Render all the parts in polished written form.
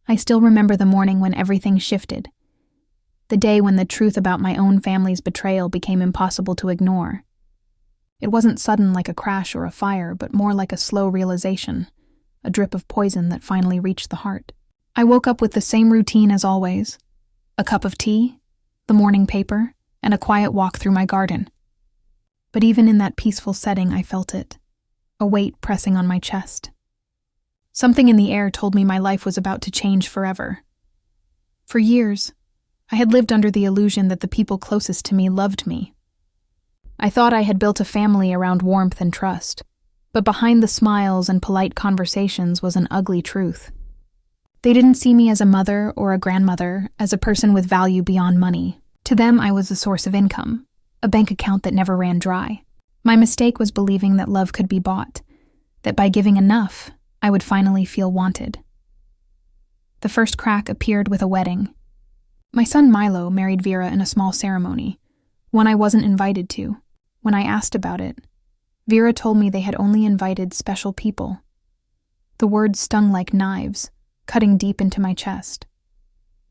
I still remember the morning when everything shifted. The day when the truth about my own family's betrayal became impossible to ignore. It wasn't sudden like a crash or a fire, but more like a slow realization, a drip of poison that finally reached the heart. I woke up with the same routine as always: a cup of tea, the morning paper, and a quiet walk through my garden. But even in that peaceful setting, I felt it, a weight pressing on my chest. Something in the air told me my life was about to change forever. For years, I had lived under the illusion that the people closest to me loved me. I thought I had built a family around warmth and trust, but behind the smiles and polite conversations was an ugly truth. They didn't see me as a mother or a grandmother, as a person with value beyond money. To them, I was a source of income, a bank account that never ran dry. My mistake was believing that love could be bought, that by giving enough, I would finally feel wanted. The first crack appeared with a wedding. My son Milo married Vera in a small ceremony, one I wasn't invited to. When I asked about it, Vera told me they had only invited special people. The words stung like knives, cutting deep into my chest.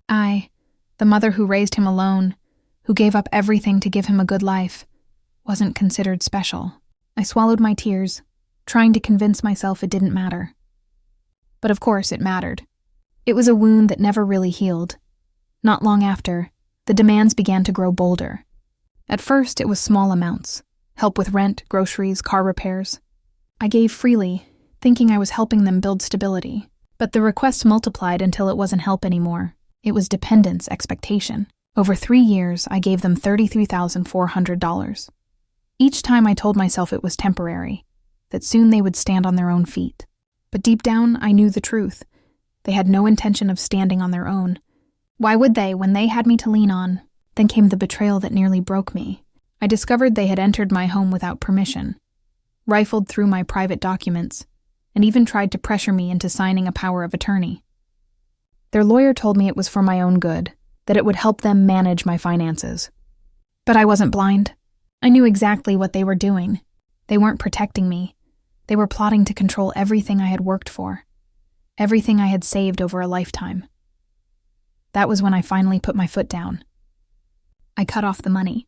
I, the mother who raised him alone, who gave up everything to give him a good life, wasn't considered special. I swallowed my tears, trying to convince myself it didn't matter. But of course it mattered. It was a wound that never really healed. Not long after, the demands began to grow bolder. At first, it was small amounts: help with rent, groceries, car repairs. I gave freely, thinking I was helping them build stability. But the requests multiplied until it wasn't help anymore. It was dependence, expectation. Over 3 years, I gave them $33,400. Each time I told myself it was temporary, that soon they would stand on their own feet. But deep down, I knew the truth. They had no intention of standing on their own. Why would they, when they had me to lean on? Then came the betrayal that nearly broke me. I discovered they had entered my home without permission, rifled through my private documents, and even tried to pressure me into signing a power of attorney. Their lawyer told me it was for my own good, that it would help them manage my finances. But I wasn't blind. I knew exactly what they were doing. They weren't protecting me. They were plotting to control everything I had worked for, everything I had saved over a lifetime. That was when I finally put my foot down. I cut off the money.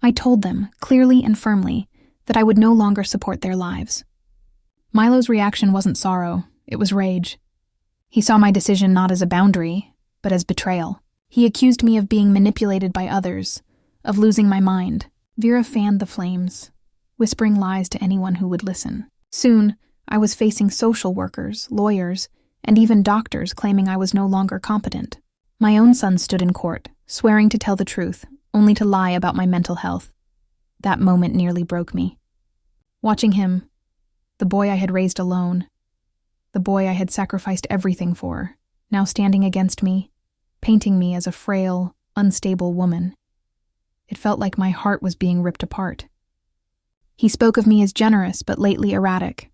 I told them, clearly and firmly, that I would no longer support their lives. Milo's reaction wasn't sorrow, it was rage. He saw my decision not as a boundary, but as betrayal. He accused me of being manipulated by others, of losing my mind. Vera fanned the flames, whispering lies to anyone who would listen. Soon, I was facing social workers, lawyers, and even doctors claiming I was no longer competent. My own son stood in court, swearing to tell the truth, only to lie about my mental health. That moment nearly broke me. Watching him, the boy I had raised alone, the boy I had sacrificed everything for, now standing against me, painting me as a frail, unstable woman. It felt like my heart was being ripped apart. He spoke of me as generous but lately erratic.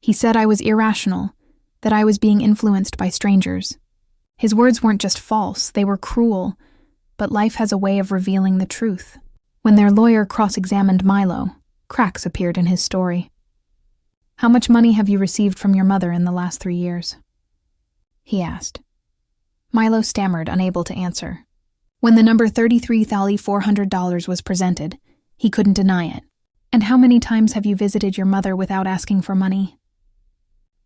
He said I was irrational, that I was being influenced by strangers. His words weren't just false, they were cruel, but life has a way of revealing the truth. When their lawyer cross-examined Milo, cracks appeared in his story. "How much money have you received from your mother in the last 3 years?" he asked. Milo stammered, unable to answer. When the number $33,400 was presented, he couldn't deny it. "And how many times have you visited your mother without asking for money?"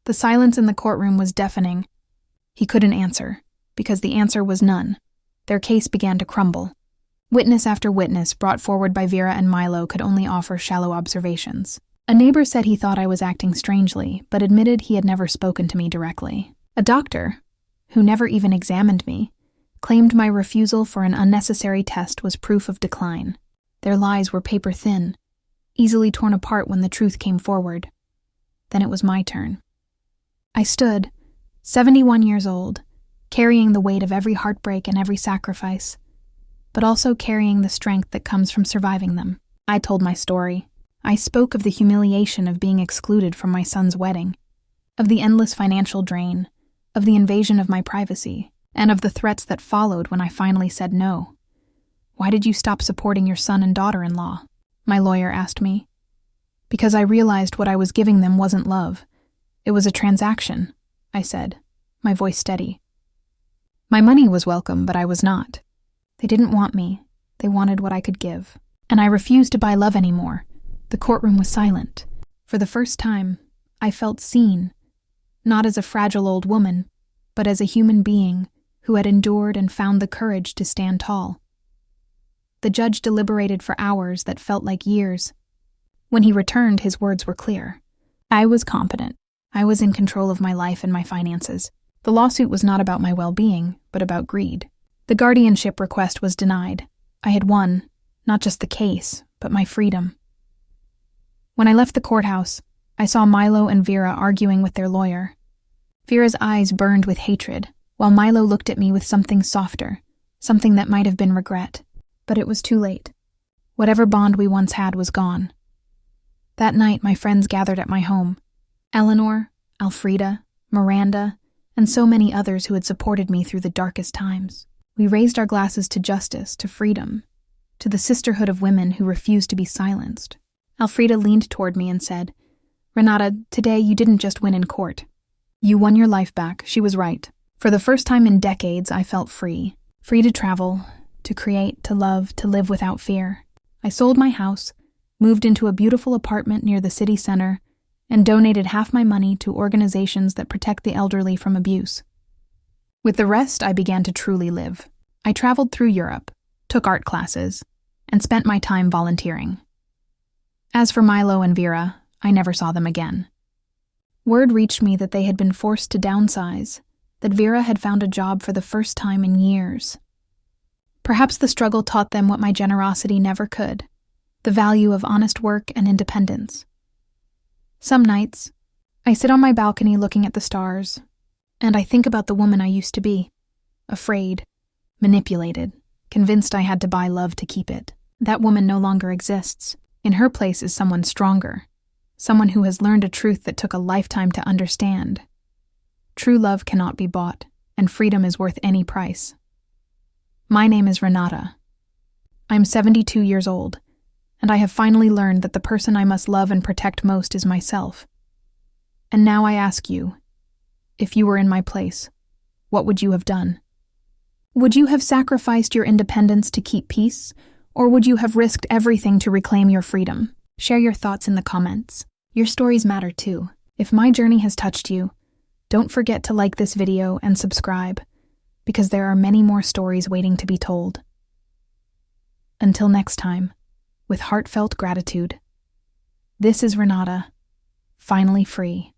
The silence in the courtroom was deafening. He couldn't answer, because the answer was none. Their case began to crumble. Witness after witness brought forward by Vera and Milo could only offer shallow observations. A neighbor said he thought I was acting strangely, but admitted he had never spoken to me directly. A doctor, who never even examined me, claimed my refusal for an unnecessary test was proof of decline. Their lies were paper-thin, easily torn apart when the truth came forward. Then it was my turn. I stood, 71 years old, carrying the weight of every heartbreak and every sacrifice, but also carrying the strength that comes from surviving them. I told my story. I spoke of the humiliation of being excluded from my son's wedding, of the endless financial drain, of the invasion of my privacy, and of the threats that followed when I finally said no. "Why did you stop supporting your son and daughter-in-law?" my lawyer asked me. "Because I realized what I was giving them wasn't love. It was a transaction," I said, my voice steady. My money was welcome, but I was not. They didn't want me. They wanted what I could give. And I refused to buy love anymore. The courtroom was silent. For the first time, I felt seen, not as a fragile old woman, but as a human being who had endured and found the courage to stand tall. The judge deliberated for hours that felt like years. When he returned, his words were clear. I was competent. I was in control of my life and my finances. The lawsuit was not about my well-being, but about greed. The guardianship request was denied. I had won, not just the case, but my freedom. When I left the courthouse, I saw Milo and Vera arguing with their lawyer. Vera's eyes burned with hatred, while Milo looked at me with something softer, something that might have been regret. But it was too late. Whatever bond we once had was gone. That night, my friends gathered at my home. Eleanor, Alfreda, Miranda, and so many others who had supported me through the darkest times. We raised our glasses to justice, to freedom, to the sisterhood of women who refused to be silenced. Alfreda leaned toward me and said, "Renata, today you didn't just win in court. You won your life back." She was right. For the first time in decades, I felt free. Free to travel, to create, to love, to live without fear. I sold my house, moved into a beautiful apartment near the city center, and donated half my money to organizations that protect the elderly from abuse. With the rest, I began to truly live. I traveled through Europe, took art classes, and spent my time volunteering. As for Milo and Vera, I never saw them again. Word reached me that they had been forced to downsize, that Vera had found a job for the first time in years. Perhaps the struggle taught them what my generosity never could, the value of honest work and independence. Some nights, I sit on my balcony looking at the stars, and I think about the woman I used to be, afraid, manipulated, convinced I had to buy love to keep it. That woman no longer exists. In her place is someone stronger, someone who has learned a truth that took a lifetime to understand. True love cannot be bought, and freedom is worth any price. My name is Renata. I'm 72 years old, and I have finally learned that the person I must love and protect most is myself. And now I ask you, if you were in my place, what would you have done? Would you have sacrificed your independence to keep peace, or would you have risked everything to reclaim your freedom? Share your thoughts in the comments. Your stories matter too. If my journey has touched you, don't forget to like this video and subscribe, because there are many more stories waiting to be told. Until next time, with heartfelt gratitude, this is Renata, finally free.